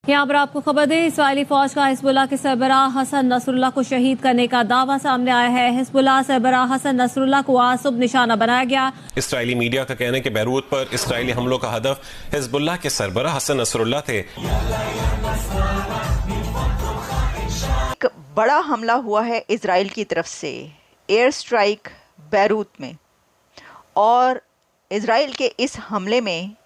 यहाँ पर आपको खबर दें, इस्राइली फौज का हिजबुल्लाह के सरबराह हसन नसरुल्लाह को शहीद करने का दावा सामने आया है। हिजबुल्लाह सरबराह हसन नसरुल्लाह को आज सुबह निशाना बनाया गया। इस्राइली मीडिया का कहना है कि बैरूत पर इस्राइली हमलों का हदफ हिजबुल्लाह के सरबराह हसन नसरुल्लाह थे। एक बड़ा हमला हुआ है इजराइल की तरफ से, एयर स्ट्राइक बैरूत में, और इजराइल के इस हमले में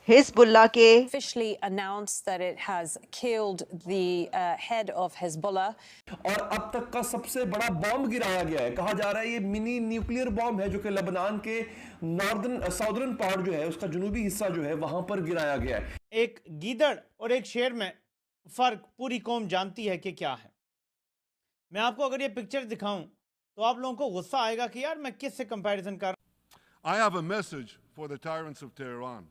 हिजबुल्लाह के officially announced that it has killed the head of Hezbollah. और अब तक का सबसे बड़ा बॉम्ब गिराया गया है। कहा जा रहा है ये मिनी न्यूक्लियर बॉम्ब है जो कि लेबनान के साउदर्न पार्ट जो है, उसका जुनूबी हिस्सा जो है, वहां पर गिराया गया है। एक गीदड़ और एक शेर में फर्क पूरी कौम जानती है कि क्या है। मैं आपको अगर ये पिक्चर दिखाऊं तो आप लोगों को गुस्सा आएगा कि यार मैं किससे कंपैरिजन कर। I have a message for the tyrants of Tehran.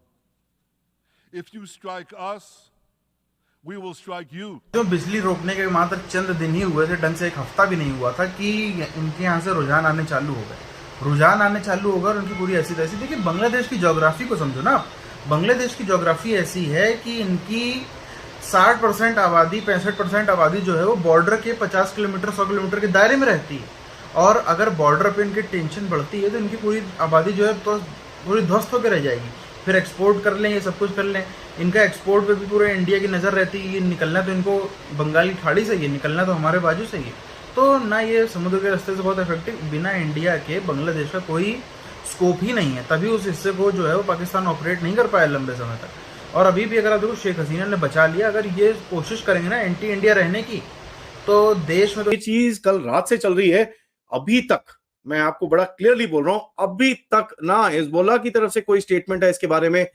If you strike us, we will strike you. जो बिजली रोकने के मात्र चंद दिन ही हुए थे, ढंग से एक हफ्ता भी नहीं हुआ था कि इनके यहाँ से रुझान आने चालू हो गए। रुझान आने चालू होगा और उनकी पूरी ऐसी तैसी। देखिए, बांग्लादेश की ज्योग्राफी को समझो ना। बांग्लादेश की ज्योग्राफी ऐसी है कि इनकी 60% आबादी, 65% आबादी जो है वो बॉर्डर के 50 किलोमीटर 100 किलोमीटर के दायरे में रहती है। और अगर बॉर्डर पे इनकी टेंशन बढ़ती है तो इनकी पूरी आबादी जो है तो पूरी ध्वस्त होकर रह जाएगी। फिर एक्सपोर्ट कर लें, ये सब कुछ कर लें। इनका एक्सपोर्ट पे भी पूरे इंडिया की नज़र रहती है। ये निकलना तो इनको बंगाल की खाड़ी से ही है, निकलना तो हमारे बाजू से ही है। तो ना ये समुद्र के रास्ते से बहुत इफेक्टिव, बिना इंडिया के बांग्लादेश का कोई स्कोप ही नहीं है। तभी उस हिस्से को जो है वो पाकिस्तान ऑपरेट नहीं कर पाया लंबे समय तक। और अभी भी अगर आप देखो, शेख हसीना ने बचा लिया। अगर ये कोशिश करेंगे ना एंटी इंडिया रहने की, तो देश में तो ये चीज कल रात से चल रही है। अभी तक मैं आपको बड़ा क्लियरली बोल रहा हूं, अभी तक ना हिजबुल्लाह की तरफ से कोई स्टेटमेंट है इसके बारे में,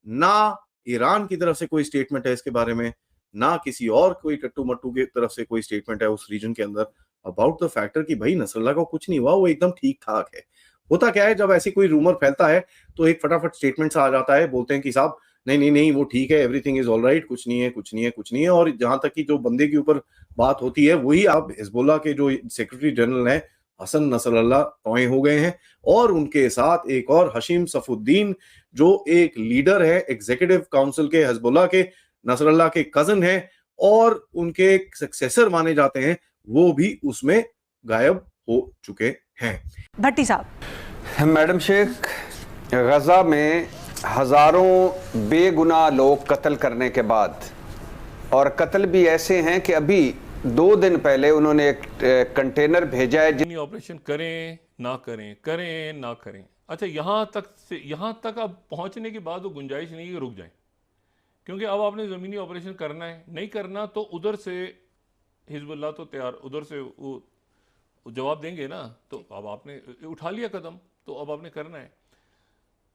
ना ईरान की तरफ से कोई स्टेटमेंट है इसके बारे में, ना किसी और कोई टट्टू मट्टू की तरफ से कोई स्टेटमेंट है उस रीजन के अंदर अबाउट द फैक्टर कि भाई नसरुल्लाह को कुछ नहीं हुआ, वो एकदम ठीक ठाक है। होता क्या है, जब ऐसी कोई रूमर फैलता है तो एक फटाफट स्टेटमेंट आ जाता है, बोलते हैं कि साहब नहीं नहीं नहीं वो ठीक है, एवरीथिंग इज ऑल राइट, कुछ नहीं है कुछ नहीं है कुछ नहीं है। और जहां तक कि जो बंदे के ऊपर बात होती है वही आप हिजबुल्लाह के जो सेक्रेटरी जनरल है हसन नसरुल्लाह तौय हो गए हैं, और उनके साथ एक और हशीम सफुद्दीन जो एक लीडर है एग्जीक्यूटिव काउंसिल के हिजबुल्लाह के, नसरुल्लाह के कजन है और उनके सक्सेसर माने जाते हैं, वो भी उसमें गायब हो चुके हैं। भट्टी साहब, मैडम शेख, गजा में हजारों बेगुनाह लोग कत्ल करने के बाद, और कत्ल भी ऐसे हैं कि अभी 2 दिन पहले उन्होंने एक कंटेनर भेजा है। ऑपरेशन करें ना करें, करें ना करें। अच्छा, यहाँ तक अब पहुँचने के बाद वो गुंजाइश नहीं है कि रुक जाएं, क्योंकि अब आपने ज़मीनी ऑपरेशन करना है। नहीं करना तो उधर से हिजबुल्लाह तो तैयार, उधर से वो जवाब देंगे ना। तो अब आपने उठा लिया कदम, तो अब आपने करना है।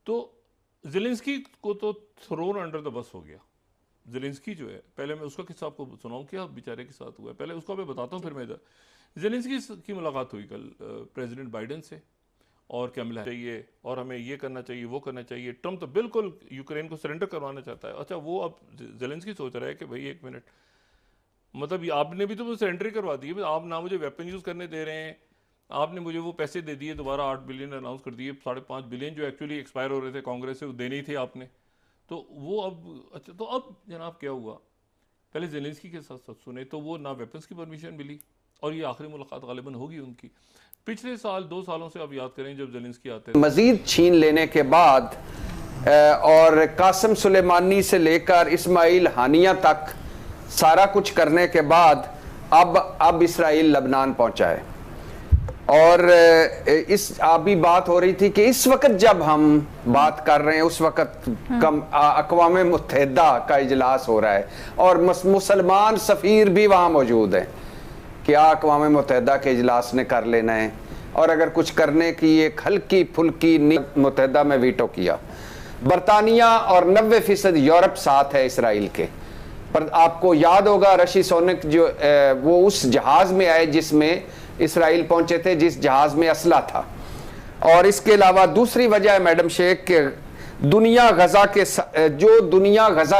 तो ज़ेलेंस्की को तो थ्रोन अंडर द बस हो गया। ज़ेलेंस्की जो है, पहले मैं उसका किस्सा आपको सुनाऊं क्या बेचारे के साथ हुआ है, पहले उसका मैं बताता हूँ फिर मैं इधर। ज़ेलेंस्की की मुलाकात हुई कल प्रेसिडेंट बाइडेन से, और कैमला चाहिए और हमें ये करना चाहिए वो करना चाहिए। ट्रम्प तो बिल्कुल यूक्रेन को सरेंडर करवाना चाहता है। अच्छा, वो अब ज़ेलेंस्की सोच रहा है कि भाई एक मिनट, मतलब आपने भी तो मुझे सरेंडर करवा दी है, आप ना मुझे वेपन यूज़ करने दे रहे हैं, आपने मुझे वो पैसे दे दिए, दोबारा 8 बिलियन अनाउंस कर दिए, 5.5 बिलियन जो एक्चुअली एक्सपायर हो रहे थे कांग्रेस से, वो देने ही थे आपने। तो वो अब अच्छा, तो अब जनाब क्या हुआ, पहले ज़ेलेंस्की के साथ सुने तो वो ना वेपन्स की परमिशन मिली, और ये आखिरी मुलाकात गालिबन होगी उनकी। पिछले साल 2 सालों से आप याद करें जब ज़ेलेंस्की आते हैं, मजीद छीन लेने के बाद और कासिम सुलेमानी से लेकर इस्माइल हानिया तक सारा कुछ करने के बाद अब इसराइल लबनान पहुंचा है। और इस अभी बात हो रही थी कि इस वक्त जब हम बात कर रहे हैं उस वक्त अक़वाम मुत्तहिदा का इजलास हो रहा है, और मुसलमान सफ़ीर भी वहाँ मौजूद हैं। क्या अक़वाम मुत्तहिदा के इजलास ने कर लेना है, और अगर कुछ करने की एक हल्की फुल्की मुत्तहिदा में वीटो किया। बरतानिया और 90% यूरोप साथ है इसराइल के। पर आपको याद होगा रशी सोनक जो वो उस जहाज में आए जिसमें इसराइल पहुंचे थे, जिस जहाज में असला था। और इसके अलावा दूसरी वजह है मैडम शेख के दुनिया गजा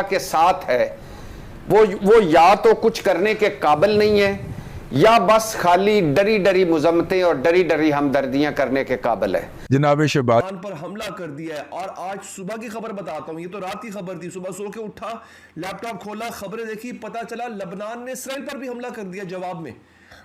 के साथ है, वो या तो कुछ करने के काबिल नहीं है, या बस खाली डरी डरी मुजम्मतें और डरी डरी हमदर्दियां करने के काबिल है। जनाब शहबाज पर हमला कर दिया है। और आज सुबह की खबर बताता हूं, ये तो रात की खबर थी। सुबह सो के उठा, लैपटॉप खोला, खबरें देखी, पता चला लबनान ने इसराइल पर भी हमला कर दिया। जवाब में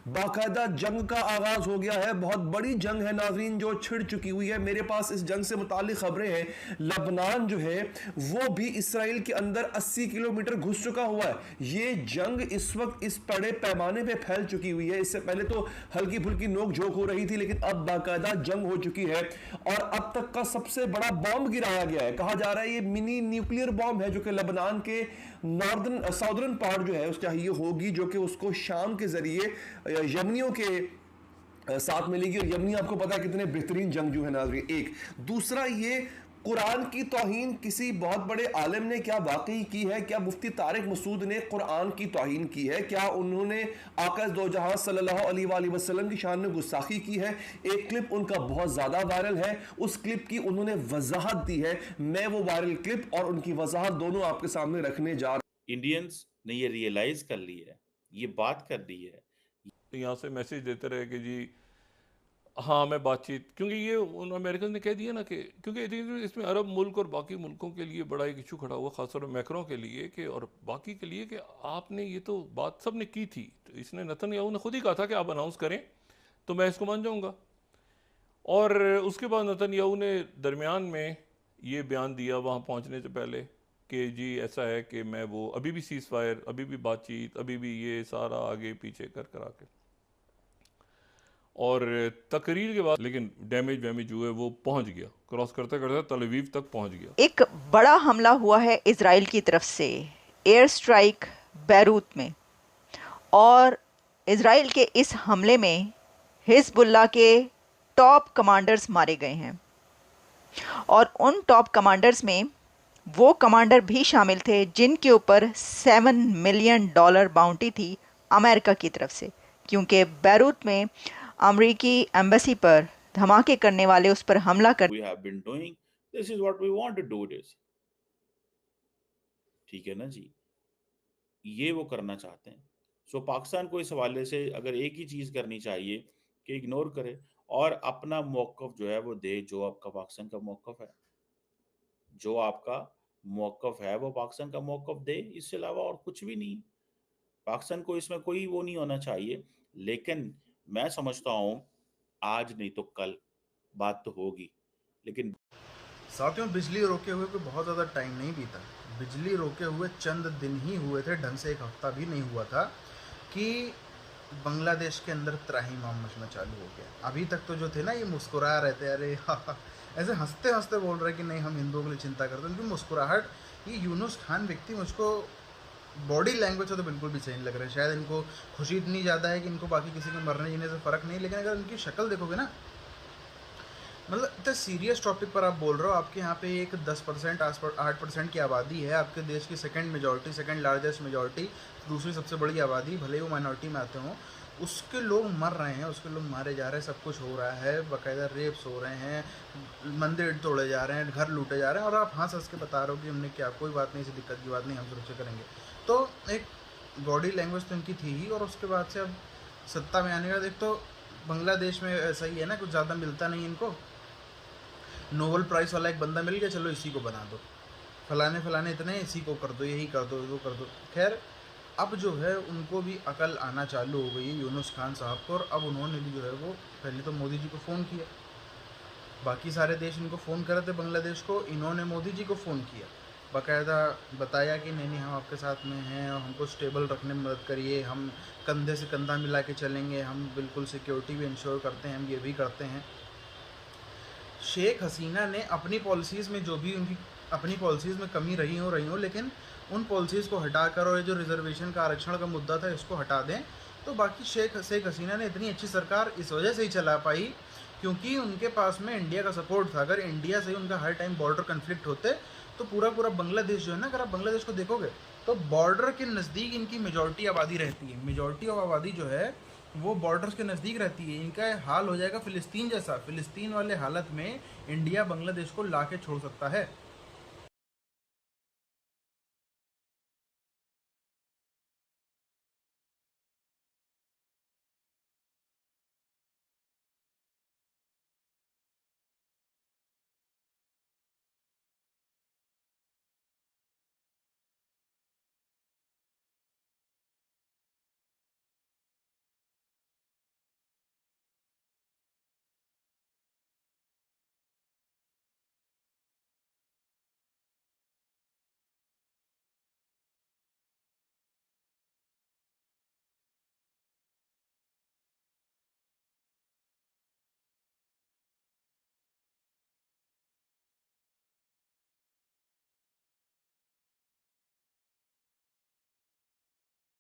बाकायदा जंग का आगाज हो गया है। बहुत बड़ी जंग है नाजरीन जो छिड़ चुकी हुई है। मेरे पास इस जंग से मुतालिक खबरें हैं। लबनान जो है वो भी इसराइल के अंदर 80 किलोमीटर घुस चुका हुआ है। ये जंग इस वक्त इस बड़े पैमाने पे फैल चुकी हुई है। इससे पहले तो हल्की फुल्की नोक झोंक हो रही थी, लेकिन अब बाकायदा जंग हो चुकी है। और अब तक का सबसे बड़ा बॉम्ब गिराया गया है। कहा जा रहा है ये मिनी न्यूक्लियर बॉम्ब है जो कि लबनान के साउदर्न पार्ट जो है उसका ये होगी, जो कि उसको शाम के जरिए यमनियों के साथ मिलेगी। और यमनी आपको पता है कितने बेहतरीन जंगजू है नाज़रीन। एक दूसरा, ये कुरान की तौहीन किसी बहुत बड़े आलिम ने क्या वाकई की है? क्या मुफ्ती तारिक मसूद ने कुरान की तौहीन की है? क्या उन्होंने आका दो जहां सल्लल्लाहु अलैहि वसल्लम की शान में गुस्ताखी की है? एक क्लिप उनका बहुत ज्यादा वायरल है, उस क्लिप की उन्होंने वजाहत दी है। मैं वो वायरल क्लिप और उनकी वजाहत दोनों आपके सामने रखने जा रहा हूं। इंडियंस ने ये रियलाइज कर ली है, ये बात कर ली है, यहाँ से मैसेज देते रहे कि जी हाँ मैं बातचीत, क्योंकि ये उन अमेरिकन ने कह दिया ना कि क्योंकि इसमें अरब मुल्क और बाकी मुल्कों के लिए बड़ा एक इशू खड़ा हुआ, खासतौर पर मैक्रों के लिए कि और बाकी के लिए कि आपने ये तो बात सब ने की थी, तो इसने नेतन्याहू ने खुद ही कहा था कि आप अनाउंस करें तो मैं इसको मान जाऊँगा। और उसके बाद नेतन्याहू ने दरमियान में ये बयान दिया वहाँ पहुँचने से पहले कि जी ऐसा है कि मैं वो अभी भी सीज़ फायर, अभी भी बातचीत, अभी भी ये सारा आगे पीछे कर के और तकरीर के बाद लेकिन डैमेज हुए, वो पहुंच गया, क्रॉस करते करते तल अवीव तक पहुंच गया। एक बड़ा हमला हुआ है इजराइल की तरफ से, एयर स्ट्राइक बैरूत में। और इजराइल के इस हमले में हिजबुल्लाह के टॉप कमांडर्स मारे गए हैं। और उन टॉप कमांडर्स में वो कमांडर भी शामिल थे जिनके ऊपर $7 मिलियन बाउंटी थी अमेरिका की तरफ से, क्योंकि बैरूत में अमेरिकी एम्बेसी पर धमाके करने वाले उस पर हमला कर। We have been doing, this is what we want to do this. ठीक है ना जी, ये वो करना चाहते हैं। सो पाकिस्तान को इस हवाले से अगर एक ही चीज करनी चाहिए कि इग्नोर करे और अपना मौक़िफ़ जो है वो दे, जो आपका पाकिस्तान का मौक़िफ़ है, जो आपका मौक़िफ़ है वो पाकिस्तान का मौक़िफ़ दे, इससे अलावा और कुछ भी नहीं। पाकिस्तान को इसमें कोई वो नहीं होना चाहिए। लेकिन मैं समझता हूँ आज नहीं तो कल बात तो होगी। लेकिन साथियों, बिजली रोके हुए कोई बहुत ज़्यादा टाइम नहीं बीता। बिजली रोके हुए चंद दिन ही हुए थे, ढंग से एक हफ्ता भी नहीं हुआ था कि बांग्लादेश के अंदर त्राहिमाम मचना चालू हो गया। अभी तक तो जो थे ना ये मुस्कुरा रहे थे, अरे ऐसे हंसते हंसते बोल रहे कि नहीं हम हिंदुओं के लिए चिंता करते हैं। उनकी मुस्कुराहट, ये यूनुस खान व्यक्ति मुझको बॉडी लैंग्वेज से तो बिल्कुल भी सही नहीं लग रहा है। शायद इनको खुशी इतनी ज़्यादा है कि इनको बाकी किसी के मरने जीने से फ़र्क नहीं, लेकिन अगर इनकी शक्ल देखोगे ना, मतलब इतने सीरियस टॉपिक पर आप बोल रहे हो। आपके यहाँ पे एक 10% 8% की आबादी है, आपके देश की सेकंड लार्जेस्ट मेजॉरिटी, दूसरी सबसे बड़ी आबादी, भले ही वो माइनॉरिटी में आते हों, उसके लोग मर रहे हैं, उसके लोग मारे जा रहे हैं, सब कुछ हो रहा है, बाकायदा रेप्स हो रहे हैं, मंदिर तोड़े जा रहे हैं, घर लूटे जा रहे हैं, और आप हंस हंस के बता रहे हो कि हमने क्या, कोई बात नहीं, इसी दिक्कत की बात नहीं, हम सुरक्षा करेंगे। तो एक बॉडी लैंग्वेज तो इनकी थी ही, और उसके बाद से अब सत्ता में आने का देख, तो बांग्लादेश में ऐसा ही है ना, कुछ ज़्यादा मिलता नहीं इनको। नोबेल प्राइज़ वाला एक बंदा मिल गया, चलो इसी को बना दो, फलाने इतने, इसी को कर दो, यही कर दो, वो कर दो। खैर अब जो है उनको भी अकल आना चालू हो गई है यूनुस खान साहब को, और अब उन्होंने भी जो है वो पहले तो मोदी जी को फ़ोन किया, बाकी सारे देश इनको फ़ोन कर रहे थे बांग्लादेश को, इन्होंने मोदी जी को फ़ोन किया, बाकायदा बताया कि नहीं हम आपके साथ में हैं और हमको स्टेबल रखने में मदद करिए, हम कंधे से कंधा मिला के चलेंगे, हम बिल्कुल सिक्योरिटी भी इंश्योर करते हैं, हम ये भी करते हैं। शेख हसीना ने अपनी पॉलिसीज़ में जो भी उनकी अपनी पॉलिसीज़ में कमी रही हो, लेकिन उन पॉलिसीज़ को हटाकर, और ये जो रिजर्वेशन का आरक्षण का मुद्दा था इसको हटा दें, तो बाकी शेख हसीना ने इतनी अच्छी सरकार इस वजह से ही चला पाई क्योंकि उनके पास में इंडिया का सपोर्ट था। अगर इंडिया से उनका हर टाइम बॉर्डर कन्फ्लिक्ट होते तो पूरा बांग्लादेश जो है ना, अगर आप बांग्लादेश को देखोगे तो बॉर्डर के नज़दीक इनकी मेजॉरिटी आबादी रहती है, मेजॉरिटी ऑफ आबादी जो है वो बॉर्डर्स के नज़दीक रहती है। इनका हाल हो जाएगा फ़िलिस्तीन जैसा, फ़िलिस्तीन वाले हालत में इंडिया बांग्लादेश को ला के छोड़ सकता है।